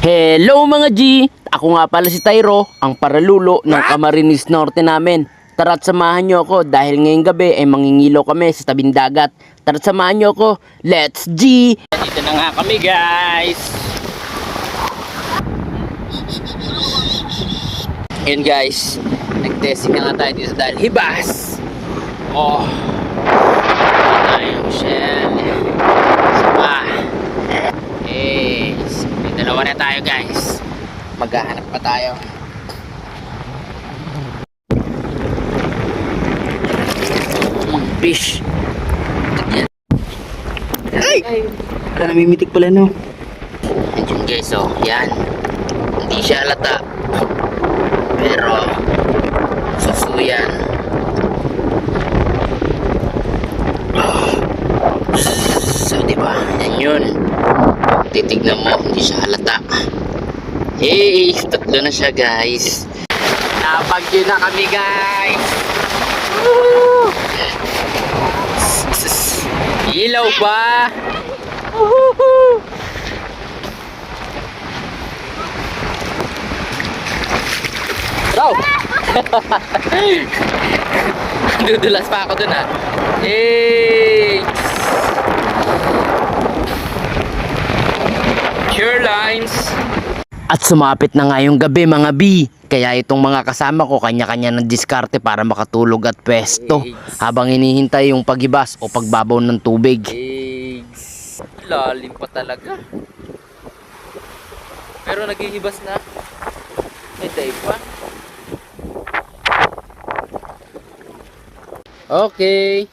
Hello mga G! Ako nga pala si Tyro, ang paralulo ng Camarines Norte namin. Tara't samahan nyo ako dahil ngayong gabi ay mangingilaw kami sa tabing dagat. Tara't samahan nyo ako, let's G! Dito na nga kami guys! Yun guys, nag-testing na nga tayo dito dahil hibas! Oh! Ayun shell! Sapa! Dalawa na tayo guys. Maghahanap pa tayo. Fish. Ay! Namimitik pala no. Ayun guys oh. Yan. Hindi siya halata. Pero susuyan. So diba? Yan yun. Titignan mo, hindi siya halata. Hey, tatlo na siya guys. Napag-yun na kami guys. Woo! Ilaw ba? Woohoo! Raw! Dudulas pa ako dun ah. Hey! Sure lines. At sumapit na nga yung gabi mga B. Kaya itong mga kasama ko kanya-kanya ng diskarte para makatulog at pwesto habang hinihintay yung paghibas o pagbabaw ng tubig. Lalim pa talaga. Pero naghihibas na. May dive pa. Okay.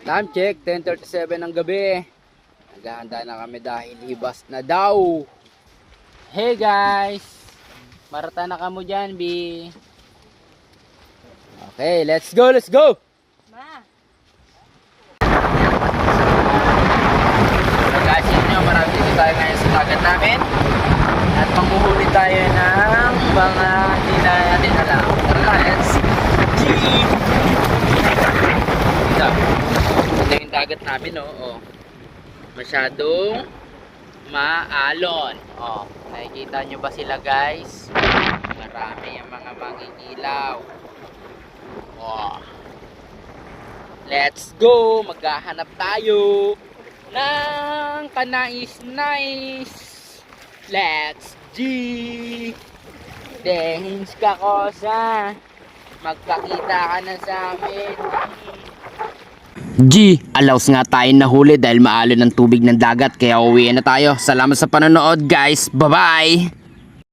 Time check, 10:37 ng gabi. Naghahanda na kami dahil hibas na daw. Hey guys! Marata na kamo dyan, B. Okay, let's go, let's go! Ma! Pag-asin nyo, marami dito tayo ngayon sa dagat namin. At manghuhuli tayo ng mga hindi na natin alam. Tara, let's go! Ito yung dagat namin, oh. Masyadong maalon. Oh, nakikita nyo ba sila guys? Marami yung mga mangingilaw. Oh. Let's go! Maghahanap tayo ng kanais-nais. Let's G! Dehins ka kosa. Magpakita ka na sa amin. G, allows nga tayo nahuli dahil maalon ng tubig ng dagat kaya uwiin na tayo. Salamat sa panonood guys. Bye bye!